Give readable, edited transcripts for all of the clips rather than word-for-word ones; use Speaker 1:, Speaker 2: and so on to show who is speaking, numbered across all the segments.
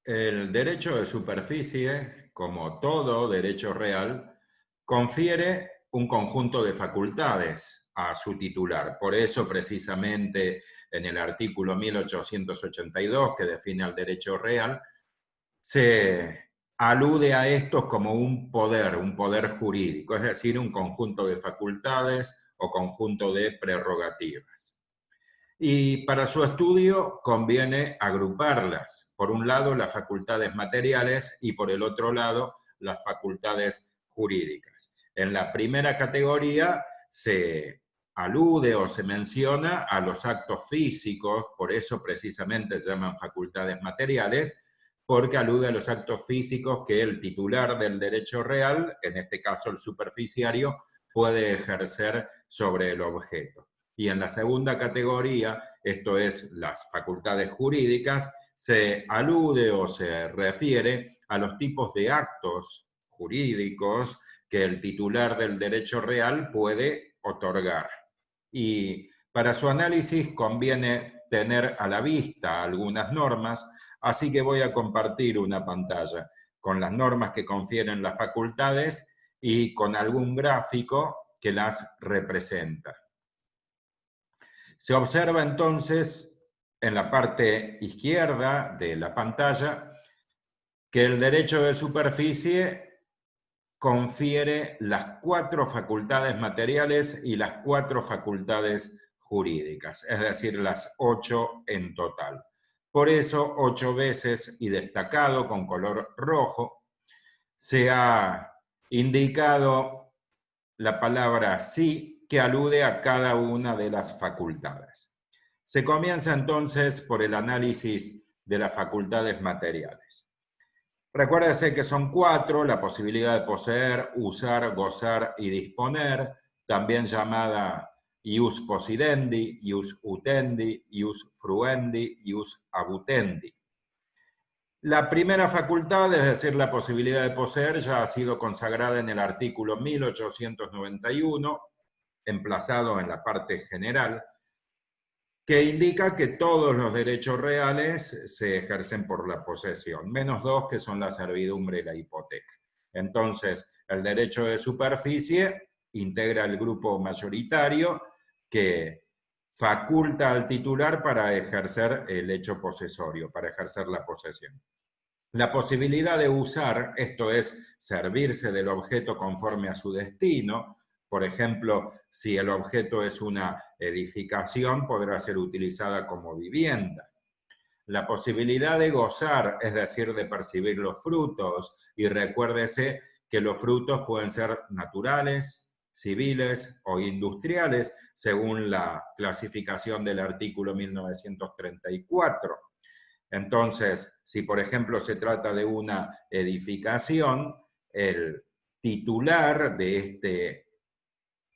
Speaker 1: El derecho de superficie, como todo derecho real, confiere un conjunto de facultades a su titular. Por eso, precisamente, en el artículo 1882, que define al derecho real, se alude a estos como un poder jurídico, es decir, un conjunto de facultades o conjunto de prerrogativas. Y para su estudio conviene agruparlas. Por un lado, las facultades materiales y por el otro lado, las facultades jurídicas. En la primera categoría se alude o se menciona a los actos físicos, por eso precisamente se llaman facultades materiales, porque alude a los actos físicos que el titular del derecho real, en este caso el superficiario, puede ejercer sobre el objeto. Y en la segunda categoría, esto es las facultades jurídicas, se alude o se refiere a los tipos de actos jurídicos que el titular del derecho real puede otorgar. Y para su análisis conviene tener a la vista algunas normas, así que voy a compartir una pantalla con las normas que confieren las facultades y con algún gráfico que las representa. Se observa entonces en la parte izquierda de la pantalla que el derecho de superficie confiere las 4 facultades materiales y las 4 facultades jurídicas, es decir, las 8 en total. Por eso, 8 veces, y destacado con color rojo, se ha indicado la palabra sí, que alude a cada una de las facultades. Se comienza entonces por el análisis de las facultades materiales. Recuérdese que son 4, la posibilidad de poseer, usar, gozar y disponer, también llamada ius possidendi, ius utendi, ius fruendi, ius abutendi. La primera facultad, es decir, la posibilidad de poseer, ya ha sido consagrada en el artículo 1891, emplazado en la parte general, que indica que todos los derechos reales se ejercen por la posesión, menos 2 que son la servidumbre y la hipoteca. Entonces, el derecho de superficie integra el grupo mayoritario que faculta al titular para ejercer el hecho posesorio, para ejercer la posesión. La posibilidad de usar, esto es, servirse del objeto conforme a su destino. Por ejemplo, si el objeto es una edificación, podrá ser utilizada como vivienda. La posibilidad de gozar, es decir, de percibir los frutos, y recuérdese que los frutos pueden ser naturales, civiles o industriales, según la clasificación del artículo 1934. Entonces, si por ejemplo se trata de una edificación, el titular de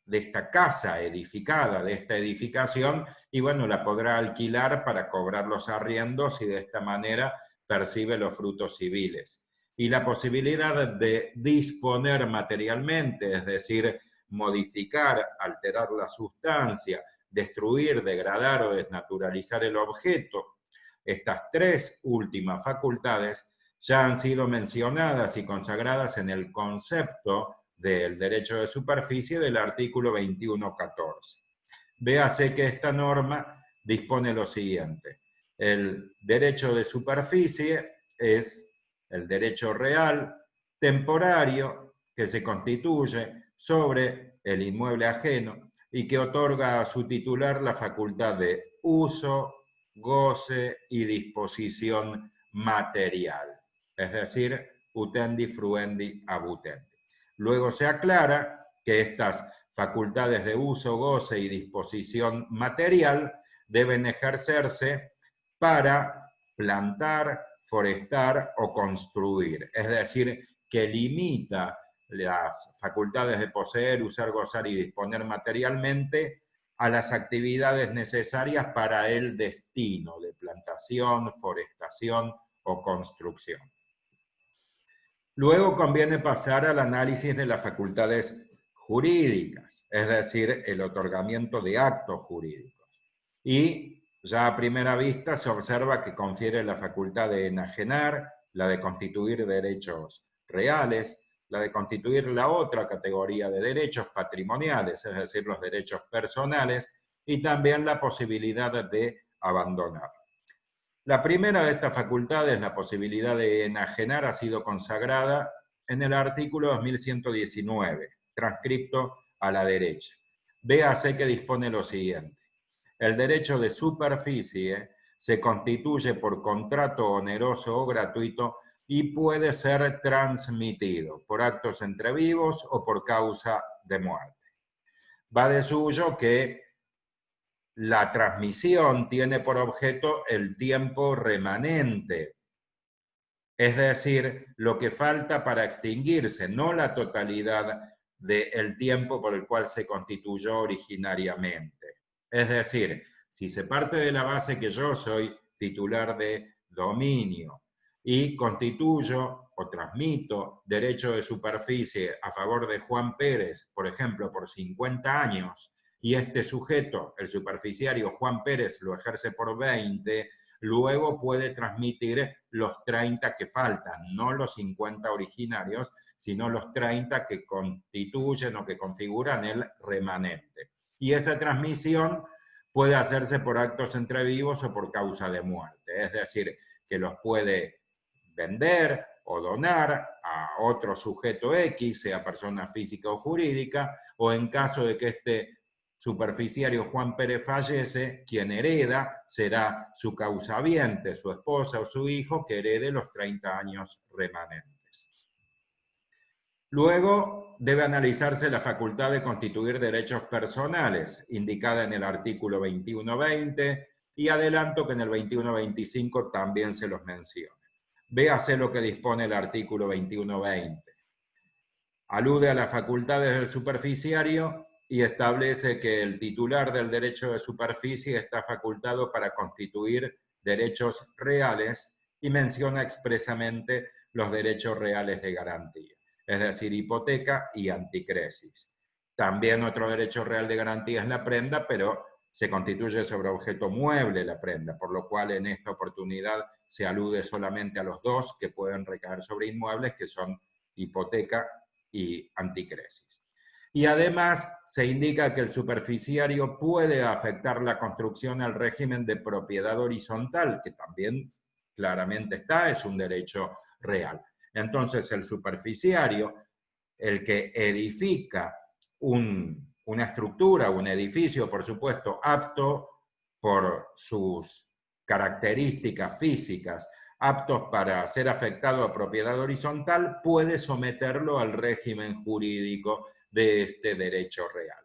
Speaker 1: esta casa edificada, de esta edificación, y bueno, la podrá alquilar para cobrar los arriendos y de esta manera percibe los frutos civiles. Y la posibilidad de disponer materialmente, es decir, modificar, alterar la sustancia, destruir, degradar o desnaturalizar el objeto, estas 3 últimas facultades ya han sido mencionadas y consagradas en el concepto del derecho de superficie del artículo 21.14. Véase que esta norma dispone lo siguiente: el derecho de superficie es el derecho real temporario que se constituye sobre el inmueble ajeno y que otorga a su titular la facultad de uso, goce y disposición material, es decir, utendi, fruendi, abutendi. Luego se aclara que estas facultades de uso, goce y disposición material deben ejercerse para plantar, forestar o construir, es decir, que limita las facultades de poseer, usar, gozar y disponer materialmente a las actividades necesarias para el destino de plantación, forestación o construcción. Luego conviene pasar al análisis de las facultades jurídicas, es decir, el otorgamiento de actos jurídicos. Y ya a primera vista se observa que confiere la facultad de enajenar, la de constituir derechos reales, la de constituir la otra categoría de derechos patrimoniales, es decir, los derechos personales, y también la posibilidad de abandonar. La primera de estas facultades, la posibilidad de enajenar, ha sido consagrada en el artículo 2119, transcripto a la derecha. Véase que dispone lo siguiente. El derecho de superficie se constituye por contrato oneroso o gratuito y puede ser transmitido por actos entre vivos o por causa de muerte. Va de suyo que la transmisión tiene por objeto el tiempo remanente, es decir, lo que falta para extinguirse, no la totalidad del tiempo por el cual se constituyó originariamente. Es decir, si se parte de la base que yo soy titular de dominio y constituyo o transmito derecho de superficie a favor de Juan Pérez, por ejemplo, por 50 años, y este sujeto, el superficiario Juan Pérez, lo ejerce por 20, luego puede transmitir los 30 que faltan, no los 50 originarios, sino los 30 que constituyen o que configuran el remanente. Y esa transmisión puede hacerse por actos entre vivos o por causa de muerte, es decir, que los puede vender o donar a otro sujeto X, sea persona física o jurídica, o en caso de que este superficiario Juan Pérez fallece, quien hereda será su causaviente, su esposa o su hijo, que herede los 30 años remanentes. Luego debe analizarse la facultad de constituir derechos personales, indicada en el artículo 2120, y adelanto que en el 2125 también se los menciona. Véase lo que dispone el artículo 2120. Alude a las facultades del superficiario y establece que el titular del derecho de superficie está facultado para constituir derechos reales y menciona expresamente los derechos reales de garantía, es decir, hipoteca y anticresis. También otro derecho real de garantía es la prenda, pero se constituye sobre objeto mueble la prenda, por lo cual en esta oportunidad se alude solamente a los dos que pueden recaer sobre inmuebles, que son hipoteca y anticresis. Y además se indica que el superficiario puede afectar la construcción al régimen de propiedad horizontal, que también claramente está, es un derecho real. Entonces el superficiario, el que edifica una estructura, un edificio, por supuesto, apto por sus características físicas, aptos para ser afectado a propiedad horizontal, puede someterlo al régimen jurídico de este derecho real.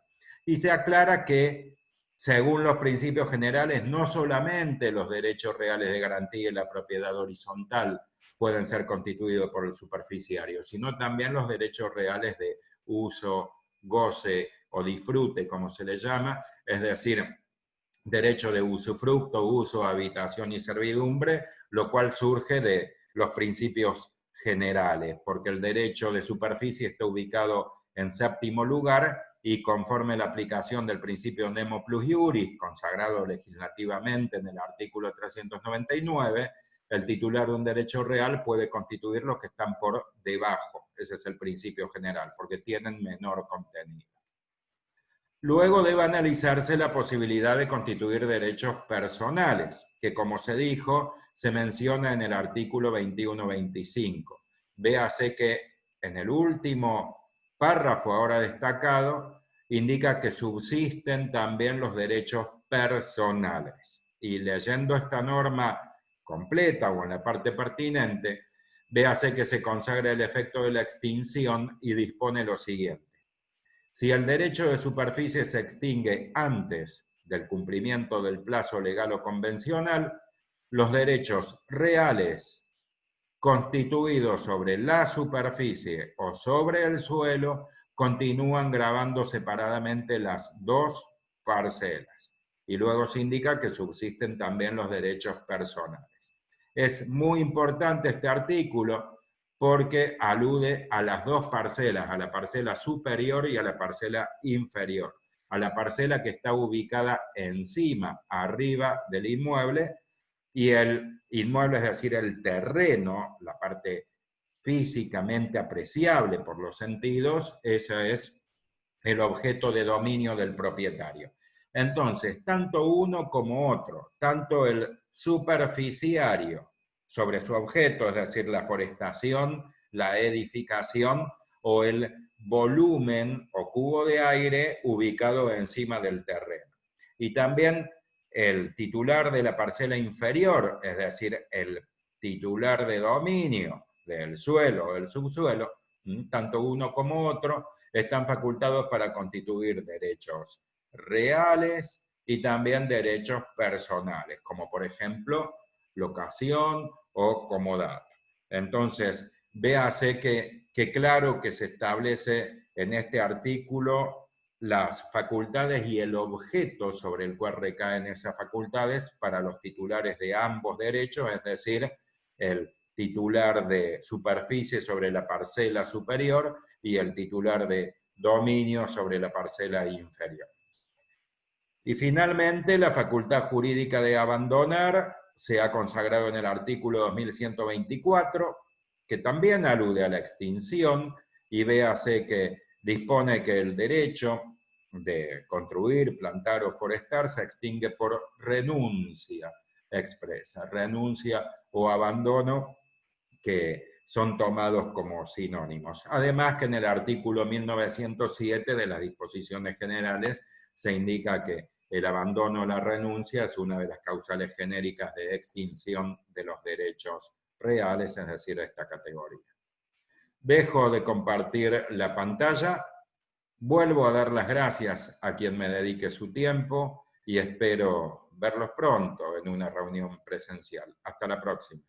Speaker 1: Y se aclara que, según los principios generales, no solamente los derechos reales de garantía y la propiedad horizontal pueden ser constituidos por el superficiario, sino también los derechos reales de uso, goce o disfrute, como se le llama, es decir, derecho de usufructo, uso, habitación y servidumbre, lo cual surge de los principios generales, porque el derecho de superficie está ubicado en séptimo lugar y conforme la aplicación del principio nemo plus iuris, consagrado legislativamente en el artículo 399, el titular de un derecho real puede constituir los que están por debajo. Ese es el principio general, porque tienen menor contenido. Luego debe analizarse la posibilidad de constituir derechos personales, que como se dijo, se menciona en el artículo 2125. Véase que en el último párrafo ahora destacado, indica que subsisten también los derechos personales. Y leyendo esta norma completa o en la parte pertinente, véase que se consagra el efecto de la extinción y dispone lo siguiente. Si el derecho de superficie se extingue antes del cumplimiento del plazo legal o convencional, los derechos reales constituidos sobre la superficie o sobre el suelo continúan gravando separadamente las dos parcelas. Y luego se indica que subsisten también los derechos personales. Es muy importante este artículo porque alude a las dos parcelas, a la parcela superior y a la parcela inferior. A la parcela que está ubicada encima, arriba del inmueble, y el inmueble, es decir, el terreno, la parte físicamente apreciable por los sentidos, ese es el objeto de dominio del propietario. Entonces, tanto uno como otro, tanto el superficiario sobre su objeto, es decir, la forestación, la edificación o el volumen o cubo de aire ubicado encima del terreno. Y también el titular de la parcela inferior, es decir, el titular de dominio del suelo o del subsuelo, tanto uno como otro, están facultados para constituir derechos reales y también derechos personales, como por ejemplo locación o comodato. Entonces, véase que claro que se establece en este artículo las facultades y el objeto sobre el cual recaen esas facultades para los titulares de ambos derechos, es decir, el titular de superficie sobre la parcela superior y el titular de dominio sobre la parcela inferior. Y finalmente, la facultad jurídica de abandonar se ha consagrado en el artículo 2124, que también alude a la extinción, y véase que dispone que el derecho de construir, plantar o forestar se extingue por renuncia expresa, renuncia o abandono, que son tomados como sinónimos. Además que en el artículo 1907 de las disposiciones generales se indica que el abandono o la renuncia es una de las causales genéricas de extinción de los derechos reales, es decir, de esta categoría. Dejo de compartir la pantalla, vuelvo a dar las gracias a quien me dedique su tiempo y espero verlos pronto en una reunión presencial. Hasta la próxima.